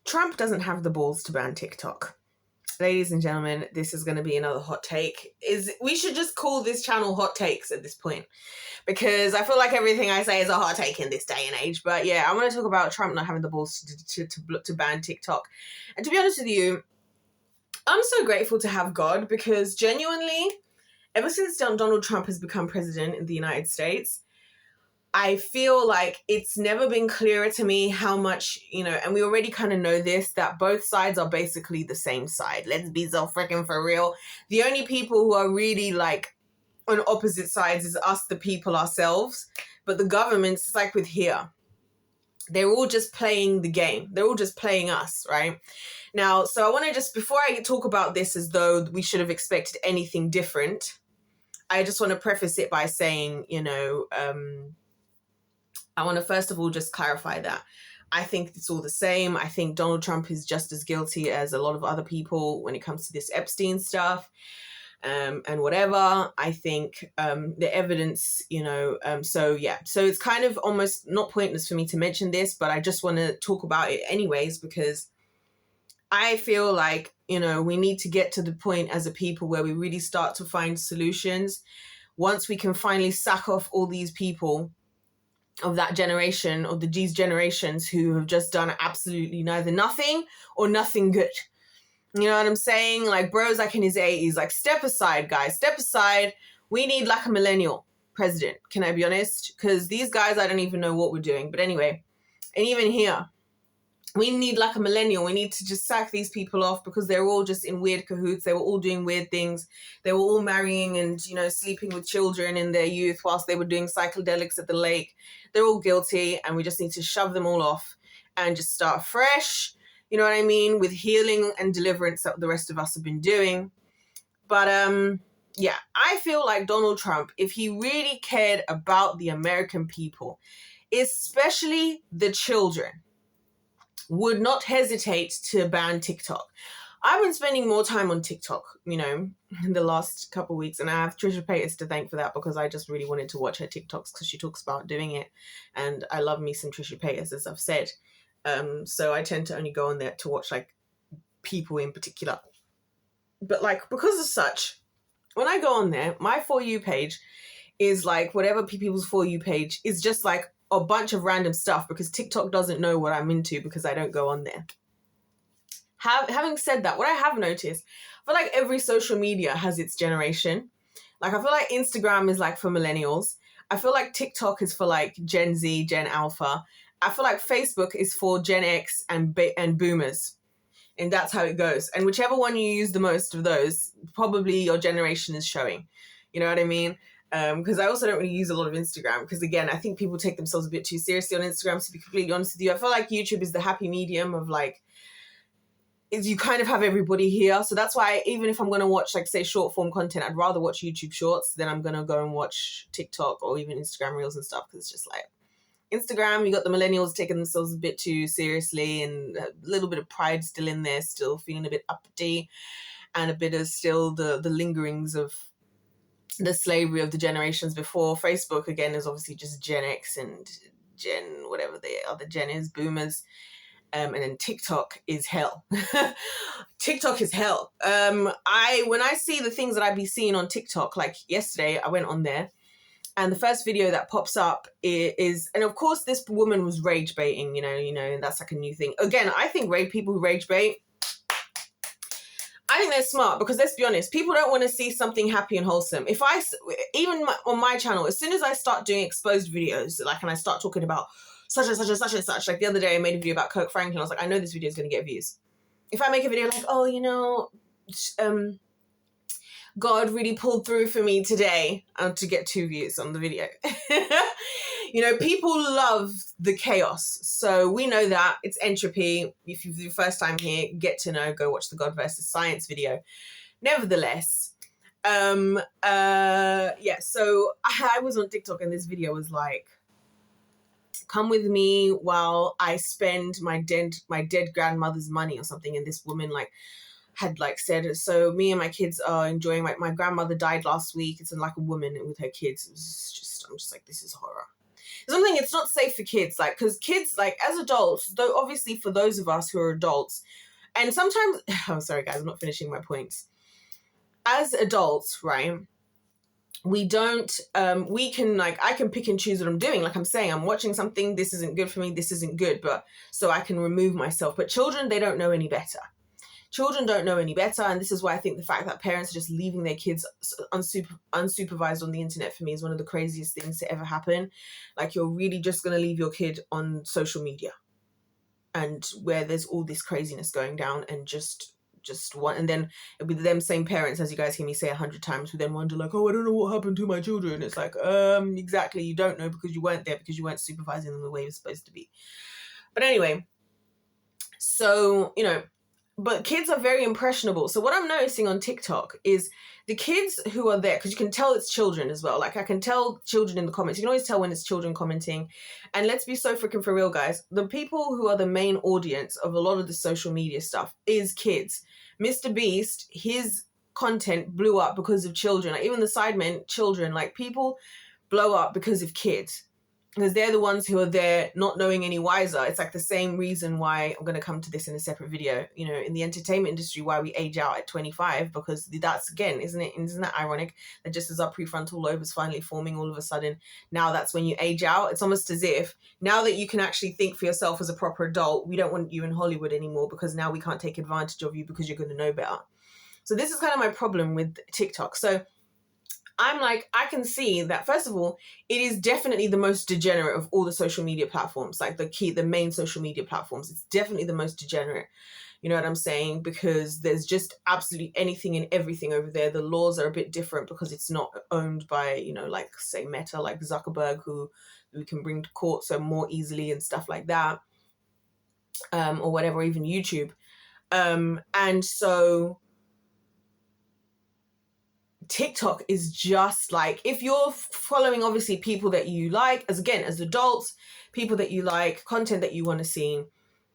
Trump doesn't have the balls to ban TikTok. Ladies and gentlemen, this is going to be another hot take. We should just call this channel Hot Takes at this point, because I feel like everything I say is a hot take in this day and age. But yeah, I want to talk about Trump not having the balls to ban TikTok. And to be honest with you, I'm so grateful to have God, because genuinely, ever since Donald Trump has become president in the United States, I feel like it's never been clearer to me how much, and we already kind of know this, that both sides are basically the same side. Let's be so freaking for real. The only people who are really like on opposite sides is us, the people ourselves. But the governments, it's like with here, they're all just playing the game. They're all just playing us, right? Now, so I want to just, before I talk about this as though we should have expected anything different, I just want to preface it by saying, I want to first of all just clarify that I think it's all the same. I think Donald Trump is just as guilty as a lot of other people when it comes to this Epstein stuff and whatever. I think the evidence, so it's kind of almost not pointless for me to mention this, but I just want to talk about it anyways, because I feel like, we need to get to the point as a people where we really start to find solutions once we can finally sack off all these people of that generation, or these generations who have just done absolutely neither nothing or nothing good. You know what I'm saying? Like, bro's like in his 80s, like, step aside, guys, step aside. We need like a millennial president. Can I be honest? Because these guys, I don't even know what we're doing. But anyway, and even here, we need like a millennial. We need to just sack these people off, because they're all just in weird cahoots. They were all doing weird things. They were all marrying and, sleeping with children in their youth whilst they were doing psychedelics at the lake. They're all guilty, and we just need to shove them all off and just start fresh. You know what I mean? With healing and deliverance that the rest of us have been doing. But I feel like Donald Trump, if he really cared about the American people, especially the children, would not hesitate to ban TikTok. I've been spending more time on TikTok, in the last couple of weeks, and I have Trisha Paytas to thank for that, because I just really wanted to watch her TikToks because she talks about doing it, and I love me some Trisha Paytas, as I've said. So I tend to only go on there to watch like people in particular. But like, because of such, when I go on there, my For You page is like whatever people's For You page is, just like a bunch of random stuff, because TikTok doesn't know what I'm into because I don't go on there. Having said that, what I have noticed, I feel like every social media has its generation. Like, I feel like Instagram is like for millennials. I feel like TikTok is for like Gen Z, Gen Alpha. I feel like Facebook is for Gen X and boomers. And that's how it goes. And whichever one you use the most of those, probably your generation is showing. You know what I mean? Because I also don't really use a lot of Instagram, because again, I think people take themselves a bit too seriously on Instagram, to be completely honest with you. I feel like YouTube is the happy medium of like, is you kind of have everybody here. So that's why even if I'm going to watch, like, say, short form content, I'd rather watch YouTube shorts than I'm going to go and watch TikTok or even Instagram reels and stuff, because it's just like, Instagram, you got the millennials taking themselves a bit too seriously, and a little bit of pride still in there, still feeling a bit uppity, and a bit of still the lingerings of the slavery of the generations before. Facebook, again, is obviously just Gen X and Gen, whatever the other Gen is, boomers. And then TikTok is hell. TikTok is hell. When I see the things that I be seeing on TikTok, like yesterday, I went on there, and the first video that pops up is, and of course this woman was rage baiting, and that's like a new thing. Again, I think people who rage bait, I think they're smart, because let's be honest, people don't want to see something happy and wholesome. On my channel, as soon as I start doing exposed videos, like, and I start talking about such and such and such and such, like the other day I made a video about Kirk Franklin, I was like, I know this video is going to get views. If I make a video like, God really pulled through for me today, to get 2 views on the video. People love the chaos. So we know that it's entropy. If you're the first time here, get to know, go watch the God versus Science video. Nevertheless, so I was on TikTok, and this video was like, come with me while I spend my dead grandmother's money or something. And this woman had said, so me and my kids are enjoying, my grandmother died last week. It's like a woman with her kids. It was just, I'm just like, this is horror. something, it's not safe for kids, like, because kids, like, as adults, though, obviously for those of us who are adults, and sometimes, I'm sorry guys, I'm not finishing my points. As adults, right, we don't, we can, like, I can pick and choose what I'm doing. Like I'm saying, I'm watching something, this isn't good for me, this isn't good, but so I can remove myself. But children, they don't know any better. Children don't know any better, and this is why I think the fact that parents are just leaving their kids unsupervised on the internet, for me, is one of the craziest things to ever happen. Like, you're really just going to leave your kid on social media, and where there's all this craziness going down, and just one, and then it'll be them same parents, as you guys hear me say 100 times, who then wonder, like, oh, I don't know what happened to my children. It's like, exactly, you don't know because you weren't there, because you weren't supervising them the way you're supposed to be. But anyway, so, you know, but kids are very impressionable. So what I'm noticing on TikTok is the kids who are there, because you can tell it's children as well. Like, I can tell children in the comments. You can always tell when it's children commenting. And let's be so freaking for real, guys. The people who are the main audience of a lot of the social media stuff is kids. Mr. Beast, his content blew up because of children. Like, even the Sidemen, children. Like, people blow up because of kids, because they're the ones who are there not knowing any wiser. It's like the same reason why, I'm going to come to this in a separate video, you know, in the entertainment industry, why we age out at 25, because that's, again, isn't that ironic that just as our prefrontal lobe is finally forming, all of a sudden, now that's when you age out. It's almost as if now that you can actually think for yourself as a proper adult, we don't want you in Hollywood anymore, because now we can't take advantage of you because you're going to know better. So this is kind of my problem with TikTok. So I'm like, I can see that, first of all, it is definitely the most degenerate of all the social media platforms, like the main social media platforms. It's definitely the most degenerate. You know what I'm saying? Because there's just absolutely anything and everything over there. The laws are a bit different because it's not owned by, you know, like, say, Meta, like Zuckerberg, who we can bring to court so more easily and stuff like that, or whatever, even YouTube. And so TikTok is just like, if you're following obviously people that you like, as adults, people that you like, content that you want to see,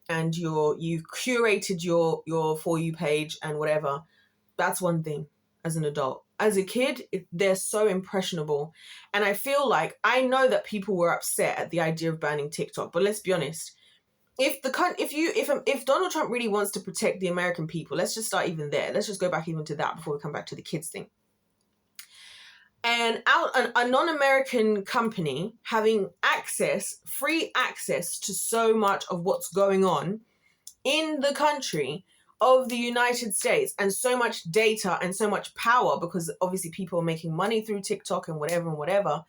and you've curated your For You page and whatever, that's one thing as an adult. As a kid, they're so impressionable. And I feel like, I know that people were upset at the idea of banning TikTok, but let's be honest, if Donald Trump really wants to protect the American people, let's just start even there. Let's just go back even to that before we come back to the kids thing. And a non-American company having free access to so much of what's going on in the country of the United States, and so much data and so much power, because obviously people are making money through TikTok and whatever,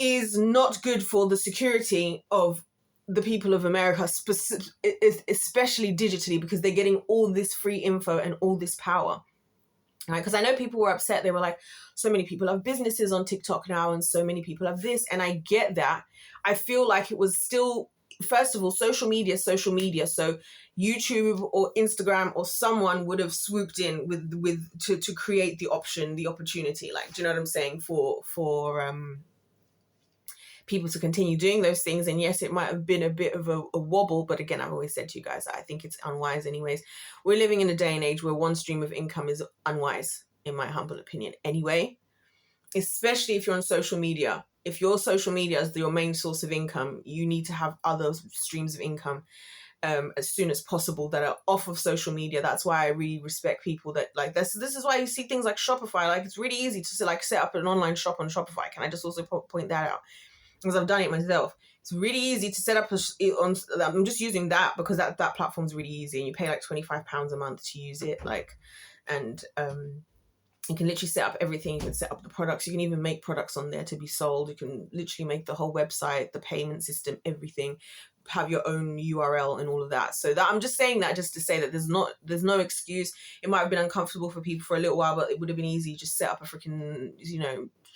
is not good for the security of the people of America, especially digitally, because they're getting all this free info and all this power. Right? Because I know people were upset. They were like, so many people have businesses on TikTok now, and so many people have this. And I get that. I feel like it was still, first of all, social media. So YouTube or Instagram or someone would have swooped in to create the opportunity. Like, do you know what I'm saying? For people to continue doing those things. And yes, it might have been a bit of a wobble, but again, I've always said to you guys, I think it's unwise anyways. We're living in a day and age where one stream of income is unwise, in my humble opinion anyway, especially if you're on social media. If your social media is your main source of income, you need to have other streams of income as soon as possible that are off of social media. That's why I really respect people that, like, this is why you see things like Shopify. Like, it's really easy to like set up an online shop on Shopify. Can I just also point that out? Because I've done it myself. It's really easy to set up I'm just using that because that platform's really easy, and you pay like £25 a month to use it. Like, and you can literally set up everything. You can set up the products. You can even make products on there to be sold. You can literally make the whole website, the payment system, everything, have your own URL and all of that. So that, I'm just saying that just to say that there's no excuse. It might have been uncomfortable for people for a little while, but it would have been easy. Just set up a freaking,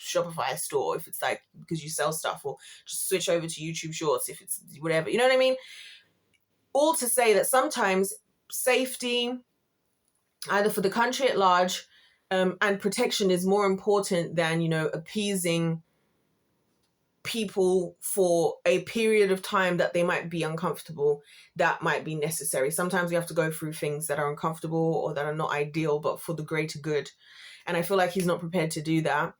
Shopify store if it's like because you sell stuff, or just switch over to YouTube Shorts if it's whatever. You know what I mean? All to say that sometimes safety, either for the country at large, and protection is more important than, appeasing people for a period of time that they might be uncomfortable, that might be necessary. Sometimes we have to go through things that are uncomfortable or that are not ideal, but for the greater good. And I feel like he's not prepared to do that.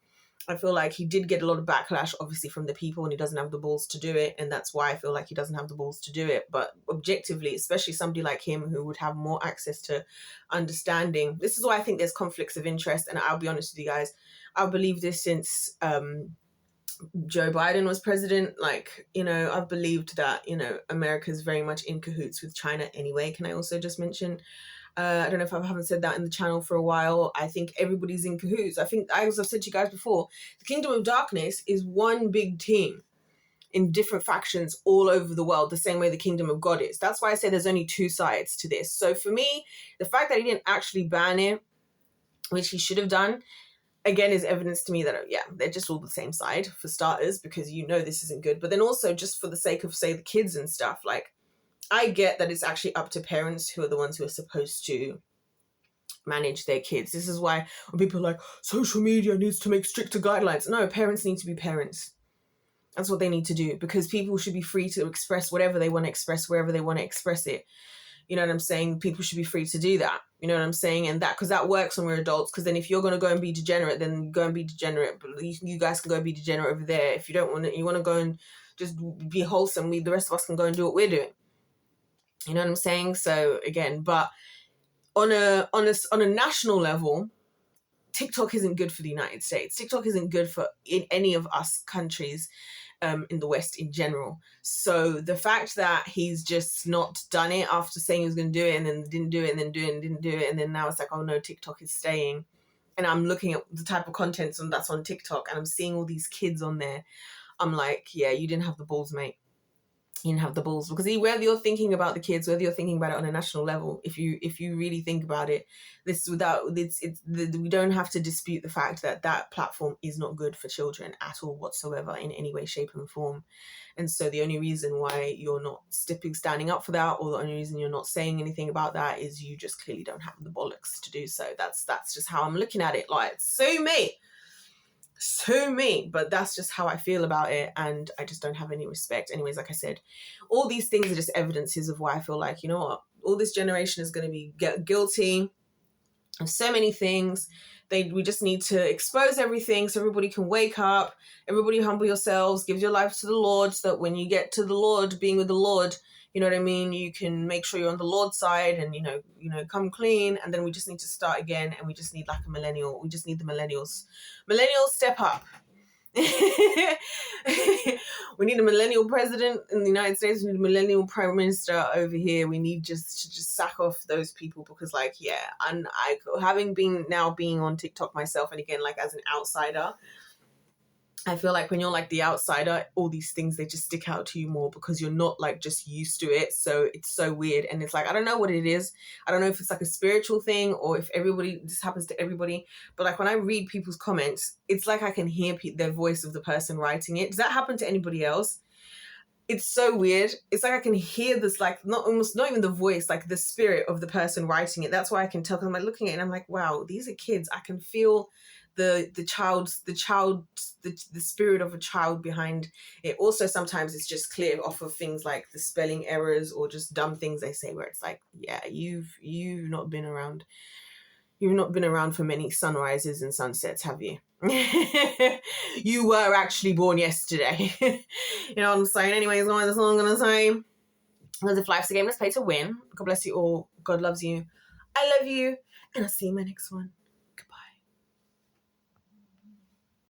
I feel like he did get a lot of backlash, obviously, from the people, and he doesn't have the balls to do it. And that's why I feel like he doesn't have the balls to do it. But objectively, especially somebody like him who would have more access to understanding, this is why I think there's conflicts of interest. And I'll be honest with you guys, I believe this since Joe Biden was president. Like, you know, I've believed that, you know, America's very much in cahoots with China anyway. Can I also just mention, I don't know if I haven't said that in the channel for a while. I think everybody's in cahoots. I think, as I've said to you guys before, the Kingdom of Darkness is one big team in different factions all over the world, the same way the Kingdom of God is. That's why I say there's only two sides to this. So for me, the fact that he didn't actually ban it, which he should have done, again, is evidence to me that, yeah, they're just all the same side, for starters, because you know this isn't good. But then also just for the sake of, say, the kids and stuff, like, I get that it's actually up to parents who are the ones who are supposed to manage their kids. This is why when people are like, social media needs to make stricter guidelines. No, parents need to be parents. That's what they need to do, because people should be free to express whatever they want to express, wherever they want to express it. You know what I'm saying? People should be free to do that. You know what I'm saying? And that, because that works when we're adults. Because then if you're going to go and be degenerate, then go and be degenerate. But you guys can go and be degenerate over there. If you don't want to, you want to go and just be wholesome, the rest of us can go and do what we're doing. You know what I'm saying? So again, but on a national level, TikTok isn't good for the United States. TikTok isn't good for in any of us countries in the West in general. So the fact that he's just not done it after saying he was going to do it and then didn't do it and then do it and didn't do it, and then now it's like, oh no, TikTok is staying. And I'm looking at the type of content that's on TikTok, and I'm seeing all these kids on there. I'm like, yeah, you didn't have the balls, mate. You didn't have the balls, because whether you're thinking about the kids, whether you're thinking about it on a national level, if you really think about it, we don't have to dispute the fact that that platform is not good for children at all whatsoever in any way, shape and form. And so the only reason why you're not standing up for that, or the only reason you're not saying anything about that, is you just clearly don't have the bollocks to do so. That's just how I'm looking at it. Like, sue me, but that's just how I feel about it, and I just don't have any respect. Anyways, like I said, all these things are just evidences of why I feel like, you know what, all this generation is going to be guilty of so many things. We just need to expose everything so everybody can wake up. Everybody humble yourselves, give your life to the Lord, so that when you get to the Lord, being with the Lord, you know what I mean, you can make sure you're on the Lord's side and, you know, come clean. And then we just need to start again, and we just need like a millennial. We just need the millennials. Millennials, step up. We need a millennial president in the United States. We need a millennial prime minister over here. We need to just sack off those people, because, like, yeah, and having been on TikTok myself, and again, like, as an outsider, I feel like when you're like the outsider, all these things, they just stick out to you more because you're not like just used to it. So it's so weird. And it's like, I don't know what it is. I don't know if it's like a spiritual thing or if this happens to everybody. But like when I read people's comments, it's like I can hear their voice of the person writing it. Does that happen to anybody else? It's so weird. It's like I can hear this, like not even the voice, like the spirit of the person writing it. That's why I can tell, because I'm like looking at it and I'm like, wow, these are kids. I can feel the spirit of a child behind it. Also, sometimes it's just clear off of things like the spelling errors or just dumb things they say, where it's like, yeah, you've not been around. You've not been around for many sunrises and sunsets, have you? You were actually born yesterday. You know what I'm saying? Anyways, guys, that's all I'm gonna say. Because if life's a game, let's play to win. God bless you all. God loves you. I love you. And I'll see you in my next one.